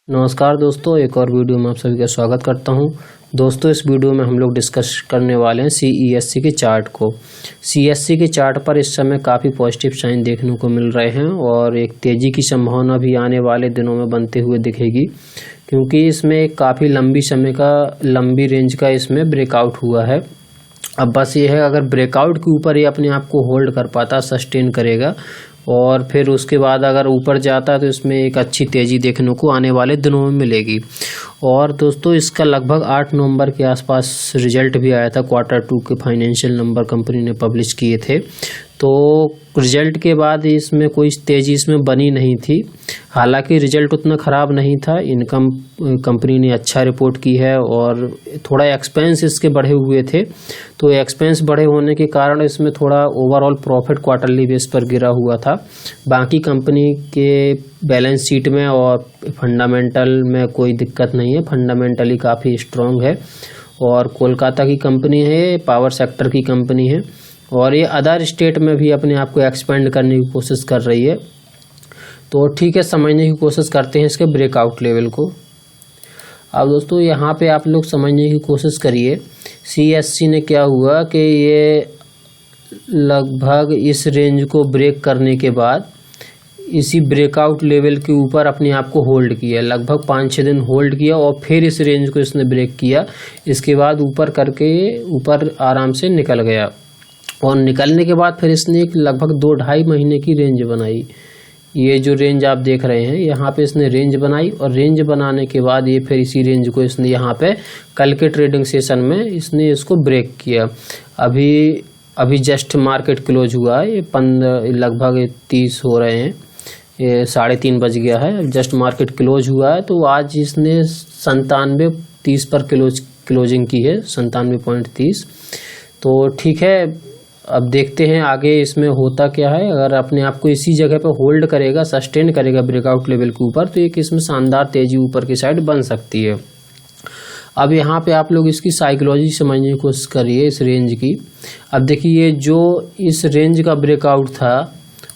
नमस्कार दोस्तों, एक और वीडियो में आप सभी का स्वागत करता हूं। दोस्तों, इस वीडियो में हम लोग डिस्कस करने वाले हैं CESC के चार्ट को। CESC के चार्ट पर इस समय काफ़ी पॉजिटिव साइन देखने को मिल रहे हैं और एक तेज़ी की संभावना भी आने वाले दिनों में बनते हुए दिखेगी, क्योंकि इसमें एक काफ़ी लंबी रेंज का इसमें ब्रेकआउट हुआ है। अब बस ये है, अगर ब्रेकआउट के ऊपर ये अपने आप को होल्ड कर पाता, सस्टेन करेगा और फिर उसके बाद अगर ऊपर जाता है तो इसमें एक अच्छी तेज़ी देखने को आने वाले दिनों में मिलेगी। और दोस्तों, इसका लगभग 8 नवंबर के आसपास रिजल्ट भी आया था। Q2 के फाइनेंशियल नंबर कंपनी ने पब्लिश किए थे, तो रिजल्ट के बाद इसमें कोई तेज़ी इसमें बनी नहीं थी। हालांकि रिजल्ट उतना ख़राब नहीं था, इनकम कंपनी ने अच्छा रिपोर्ट की है और थोड़ा एक्सपेंस इसके बढ़े हुए थे, तो एक्सपेंस बढ़े होने के कारण इसमें थोड़ा ओवरऑल प्रॉफिट क्वार्टरली बेस पर गिरा हुआ था। बाकी कंपनी के बैलेंस शीट में और फंडामेंटल में कोई दिक्कत नहीं है, फंडामेंटली काफ़ी स्ट्रॉन्ग है और कोलकाता की कंपनी है, पावर सेक्टर की कंपनी है और ये अदर स्टेट में भी अपने आप को एक्सपेंड करने की कोशिश कर रही है। तो ठीक है, समझने की कोशिश करते हैं इसके ब्रेकआउट लेवल को। अब दोस्तों, यहाँ पे आप लोग समझने की कोशिश करिए CESC ने क्या हुआ कि ये लगभग इस रेंज को ब्रेक करने के बाद इसी ब्रेकआउट लेवल के ऊपर अपने आप को होल्ड किया, लगभग 5-6 दिन होल्ड किया और फिर इस रेंज को इसने ब्रेक किया। इसके बाद ऊपर करके ऊपर आराम से निकल गया और निकलने के बाद फिर इसने एक लगभग 2-2.5 महीने की रेंज बनाई। ये जो रेंज आप देख रहे हैं, यहाँ पे इसने रेंज बनाई और रेंज बनाने के बाद ये फिर इसी रेंज को इसने यहाँ पे कल के ट्रेडिंग सेशन में इसने इसको ब्रेक किया। अभी जस्ट मार्केट क्लोज हुआ है, ये लगभग 30 हो रहे हैं, ये 3:30 बज गया है, जस्ट मार्केट क्लोज हुआ है। तो आज इसने 97.30 पर क्लोजिंग की है, 97.30। तो ठीक है, अब देखते हैं आगे इसमें होता क्या है। अगर अपने आप को इसी जगह पे होल्ड करेगा, सस्टेन करेगा ब्रेकआउट लेवल के ऊपर, तो एक इसमें शानदार तेजी ऊपर की साइड बन सकती है। अब यहाँ पे आप लोग इसकी साइकोलॉजी समझने की कोशिश करिए इस रेंज की। अब देखिए, ये जो इस रेंज का ब्रेकआउट था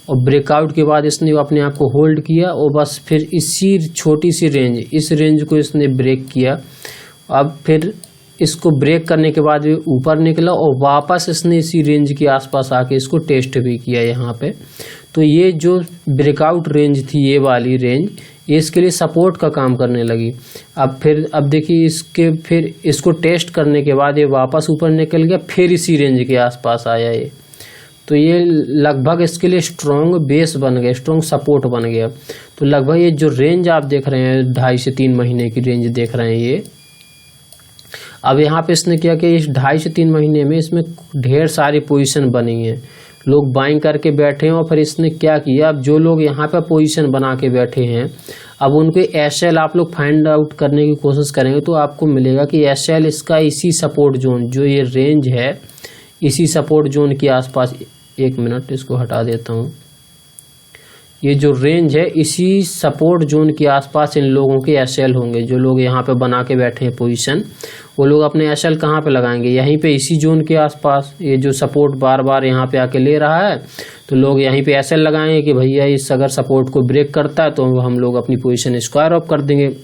और ब्रेकआउट के बाद इसने अपने आप को होल्ड किया और बस फिर इसी छोटी सी रेंज, इस रेंज को इसने ब्रेक किया। अब फिर इसको ब्रेक करने के बाद ऊपर निकला और वापस इसने इसी रेंज के आसपास आके इसको टेस्ट भी किया यहाँ पे। तो ये जो ब्रेकआउट रेंज थी, ये वाली रेंज, ये इसके लिए सपोर्ट का काम करने लगी। अब देखिए, फिर इसको टेस्ट करने के बाद ये वापस ऊपर निकल गया, फिर इसी रेंज के आसपास आया ये। तो ये लगभग इसके लिए स्ट्रॉन्ग बेस बन गया, स्ट्रॉन्ग सपोर्ट बन गया। तो लगभग ये जो रेंज आप देख रहे हैं, 2.5 से 3 महीने की रेंज देख रहे हैं ये। अब यहाँ पे इसने किया कि इस 2.5 से 3 महीने में इसमें ढेर सारी पोजीशन बनी है, लोग बाइंग करके बैठे हैं और फिर इसने क्या किया, अब जो लोग यहाँ पे पोजीशन बना के बैठे हैं, अब उनके एसएल आप लोग फाइंड आउट करने की कोशिश करेंगे तो आपको मिलेगा कि एसएल इसका इसी सपोर्ट जोन, जो ये रेंज है, इसी सपोर्ट जोन के आसपास, 1 मिनट इसको हटा देता हूँ, ये जो रेंज है इसी सपोर्ट जोन के आसपास इन लोगों के एसएल होंगे। जो लोग यहाँ पे बना के बैठे हैं पोजीशन, वो लोग अपने एसएल कहाँ पे लगाएंगे, यहीं पे इसी जोन के आसपास। ये जो सपोर्ट बार बार यहाँ पे आके ले रहा है, तो लोग यहीं पे एसएल लगाएंगे कि भैया इस अगर सपोर्ट को ब्रेक करता है तो हम लोग अपनी पोजीशन स्क्वायर ऑफ कर देंगे।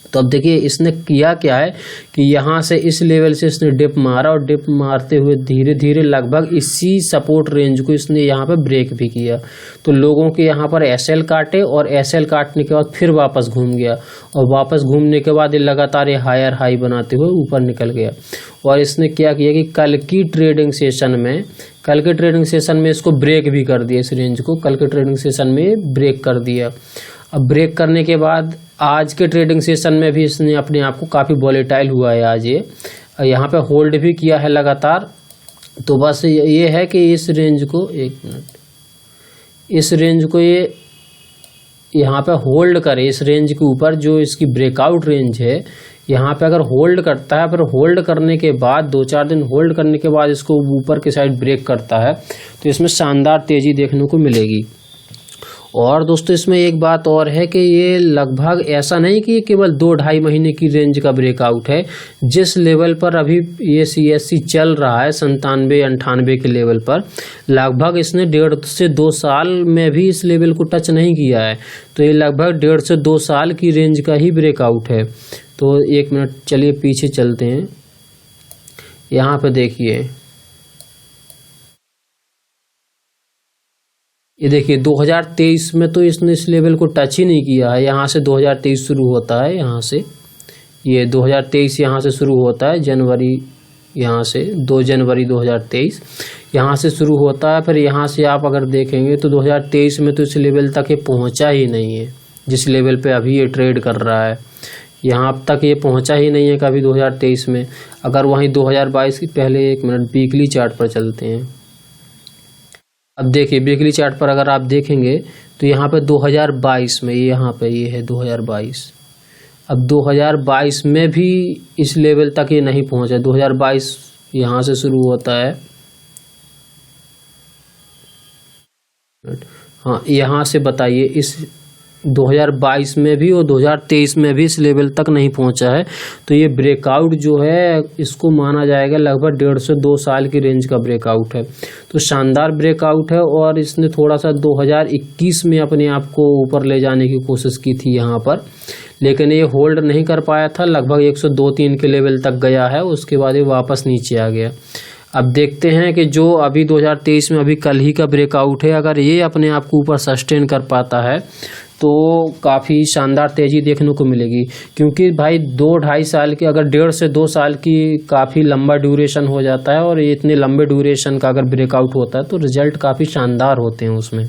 तो अब देखिए, इसने किया क्या है कि यहाँ से इस लेवल से इसने डिप मारा और डिप मारते हुए धीरे धीरे लगभग इसी सपोर्ट रेंज को इसने यहाँ पे ब्रेक भी किया। तो लोगों के यहाँ पर एसएल काटे और एसएल काटने के बाद फिर वापस घूम गया और वापस घूमने के बाद ये लगातार ये हायर हाई बनाते हुए ऊपर निकल गया। और इसने क्या किया कि कल के ट्रेडिंग सेशन में इसको ब्रेक भी कर दिया, इस रेंज को कल के ट्रेडिंग सेशन में ब्रेक कर दिया। अब ब्रेक करने के बाद आज के ट्रेडिंग सेशन में भी इसने अपने आप को काफ़ी वॉलेटाइल हुआ है आज ये, यहाँ पे होल्ड भी किया है लगातार। तो बस ये है कि इस रेंज को, 1 मिनट, इस रेंज को ये यहाँ पे होल्ड करे, इस रेंज के ऊपर जो इसकी ब्रेकआउट रेंज है, यहाँ पे अगर होल्ड करता है, फिर होल्ड करने के बाद 2-4 दिन होल्ड करने के बाद इसको ऊपर की साइड ब्रेक करता है, तो इसमें शानदार तेज़ी देखने को मिलेगी। और दोस्तों इसमें एक बात और है कि ये लगभग ऐसा नहीं कि ये केवल 2-2.5 महीने की रेंज का ब्रेकआउट है। जिस लेवल पर अभी ये CSC चल रहा है 97-98 के लेवल पर, लगभग इसने 1.5 से 2 साल में भी इस लेवल को टच नहीं किया है। तो ये लगभग 1.5 से 2 साल की रेंज का ही ब्रेकआउट है। तो 1 मिनट चलिए पीछे चलते हैं। यहाँ पे देखिए, ये देखिए 2023 में तो इसने इस लेवल को टच ही नहीं किया है। यहाँ से 2023 शुरू होता है, यहाँ से ये 2023 यहाँ से शुरू होता है, जनवरी, यहाँ से 2 जनवरी 2023 यहाँ से शुरू होता है। फिर यहाँ से आप अगर देखेंगे तो 2023 में तो इस लेवल तक ये पहुँचा ही नहीं है, जिस लेवल पे अभी ये ट्रेड कर रहा है। यहाँ अब तक ये पहुँचा ही नहीं है कभी 2023 में। अगर वहीं 2022 की, पहले 1 मिनट वीकली चार्ट पर चलते हैं। अब देखिए वीकली चार्ट पर अगर आप देखेंगे तो यहाँ पे 2022 में, यहाँ पे ये है 2022। अब 2022 में भी इस लेवल तक ये नहीं पहुँचा। 2022 यहाँ से शुरू होता है, हाँ यहाँ से बताइए, इस 2022 में भी और 2023 में भी इस लेवल तक नहीं पहुंचा है। तो ये ब्रेकआउट जो है इसको माना जाएगा लगभग 1.5 से 2 साल की रेंज का ब्रेकआउट है। तो शानदार ब्रेकआउट है। और इसने थोड़ा सा 2021 में अपने आप को ऊपर ले जाने की कोशिश की थी यहाँ पर, लेकिन ये होल्ड नहीं कर पाया था। लगभग 102-103 के लेवल तक गया है, उसके बाद ये वापस नीचे आ गया। अब देखते हैं कि जो अभी 2023 में अभी कल ही का ब्रेकआउट है, अगर ये अपने आप को ऊपर सस्टेन कर पाता है तो काफ़ी शानदार तेज़ी देखने को मिलेगी। क्योंकि भाई 2-2.5 साल की, अगर 1.5 से 2 साल की काफ़ी लंबा ड्यूरेशन हो जाता है, और ये इतने लंबे ड्यूरेशन का अगर ब्रेकआउट होता है तो रिजल्ट काफ़ी शानदार होते हैं उसमें।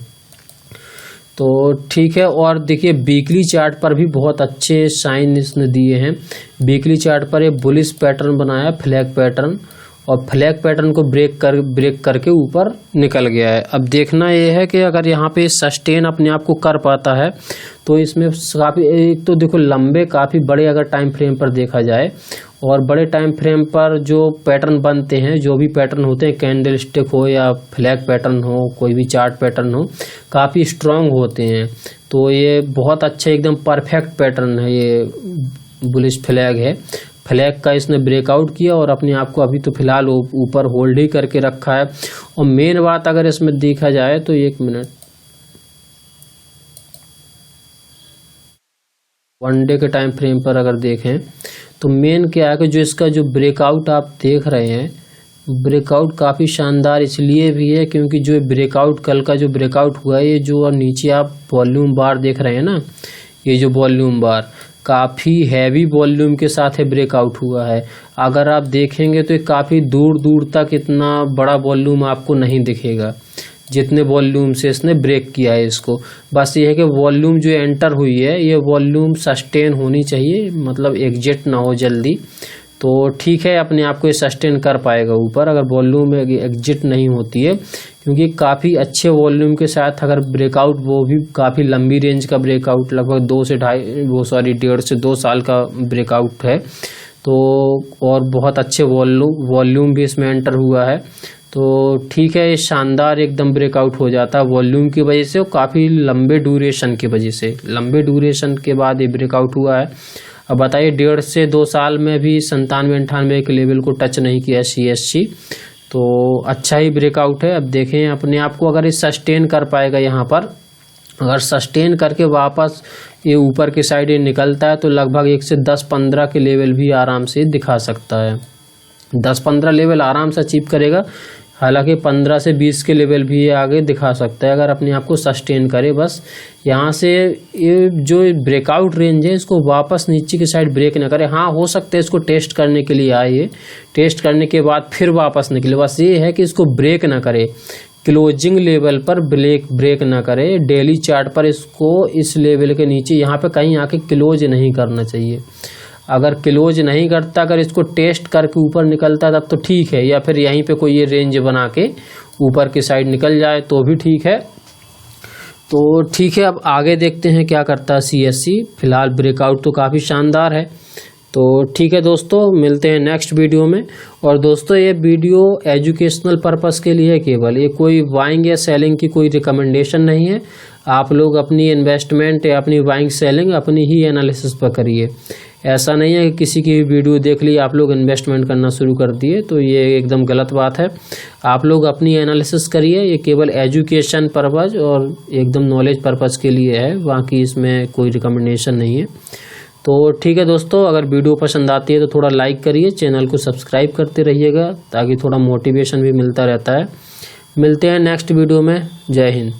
तो ठीक है। और देखिए वीकली चार्ट पर भी बहुत अच्छे साइन इसने दिए हैं। वीकली चार्ट पर एक बुलिश पैटर्न बनाया, फ्लैग पैटर्न, और फ्लैग पैटर्न को ब्रेक करके ऊपर निकल गया है। अब देखना ये है कि अगर यहाँ पे सस्टेन अपने आप को कर पाता है तो इसमें काफ़ी, एक तो देखो लंबे काफ़ी बड़े अगर टाइम फ्रेम पर देखा जाए, और बड़े टाइम फ्रेम पर जो पैटर्न बनते हैं, जो भी पैटर्न होते हैं, कैंडल स्टिक हो या फ्लैग पैटर्न हो, कोई भी चार्ट पैटर्न हो, काफ़ी स्ट्रांग होते हैं। तो ये बहुत अच्छा एकदम परफेक्ट पैटर्न है, ये बुलिश फ्लैग है। फ्लैग का इसने ब्रेकआउट किया और अपने आप को अभी तो फिलहाल ऊपर होल्ड ही करके रखा है। और मेन बात अगर इसमें देखा जाए तो 1 मिनट, 1 डे के टाइम फ्रेम पर अगर देखें तो मेन क्या है कि जो इसका जो ब्रेकआउट आप देख रहे हैं, ब्रेकआउट काफ़ी शानदार इसलिए भी है क्योंकि जो ब्रेकआउट कल का जो ब्रेकआउट हुआ है, ये जो नीचे आप वॉल्यूम बार देख रहे हैं ना, ये जो वॉल्यूम बार काफ़ी हैवी वॉल्यूम के साथ है ब्रेकआउट हुआ है। अगर आप देखेंगे तो ये काफ़ी दूर दूर तक इतना बड़ा वॉल्यूम आपको नहीं दिखेगा जितने वॉल्यूम से इसने ब्रेक किया है इसको। बस ये है कि वॉल्यूम जो एंटर हुई है, ये वॉल्यूम सस्टेन होनी चाहिए, मतलब एग्जिट ना हो जल्दी। तो ठीक है, अपने आप को ये सस्टेन कर पाएगा ऊपर, अगर वॉल्यूम एग्जिट नहीं होती है, क्योंकि काफ़ी अच्छे वॉल्यूम के साथ अगर ब्रेकआउट, वो भी काफ़ी लंबी रेंज का ब्रेकआउट, लगभग 1.5 से 2 साल का ब्रेकआउट है। तो और बहुत अच्छे वॉल्यूम भी इसमें एंटर हुआ है। तो ठीक है, ये शानदार एकदम ब्रेकआउट हो जाता है वॉल्यूम की वजह से और काफ़ी लंबे ड्यूरेशन की वजह से। लंबे ड्यूरेशन के बाद ये ब्रेकआउट हुआ है। अब बताइए 1.5 से 2 साल में भी 97-98 के लेवल को टच नहीं किया CSC, तो अच्छा ही ब्रेकआउट है। अब देखें अपने आप को, अगर ये सस्टेन कर पाएगा यहाँ पर, अगर सस्टेन करके वापस ये ऊपर की साइड ये निकलता है तो लगभग 1 से 10-15 के लेवल भी आराम से दिखा सकता है। 10-15 लेवल आराम से अचीव करेगा, हालांकि 15 से 20 के लेवल भी ये आगे दिखा सकता है अगर अपने आप को सस्टेन करे। बस यहाँ से ये जो ब्रेकआउट रेंज है इसको वापस नीचे की साइड ब्रेक ना करे। हाँ, हो सकता है इसको टेस्ट करने के लिए आए, ये टेस्ट करने के बाद फिर वापस निकले। बस ये है कि इसको ब्रेक ना करे, क्लोजिंग लेवल पर ब्रेक ना करे। डेली चार्ट पर इसको इस लेवल के नीचे यहाँ पे कहीं आके क्लोज नहीं करना चाहिए। अगर क्लोज नहीं करता, अगर इसको टेस्ट करके ऊपर निकलता तब तो ठीक है, या फिर यहीं पे कोई ये रेंज बना के ऊपर की साइड निकल जाए तो भी ठीक है। तो ठीक है, अब आगे देखते हैं क्या करता है CSC। फिलहाल ब्रेकआउट तो काफ़ी शानदार है। तो ठीक है दोस्तों, मिलते हैं नेक्स्ट वीडियो में। और दोस्तों ये वीडियो एजुकेशनल पर्पस के लिए केवल, ये कोई बाइंग या सेलिंग की कोई रिकमेंडेशन नहीं है। आप लोग अपनी इन्वेस्टमेंट या अपनी बाइंग सेलिंग अपनी ही एनालिसिस पर करिए। ऐसा नहीं है कि किसी की वीडियो देख ली आप लोग इन्वेस्टमेंट करना शुरू कर दिए, तो ये एकदम गलत बात है। आप लोग अपनी एनालिसिस करिए, ये केवल एजुकेशन पर्पज़ और एकदम नॉलेज पर्पज़ के लिए है, बाकी इसमें कोई रिकमेंडेशन नहीं है। तो ठीक है दोस्तों, अगर वीडियो पसंद आती है तो थोड़ा लाइक करिए, चैनल को सब्सक्राइब करते रहिएगा ताकि थोड़ा मोटिवेशन भी मिलता रहता है। मिलते हैं नेक्स्ट वीडियो में। जय हिंद।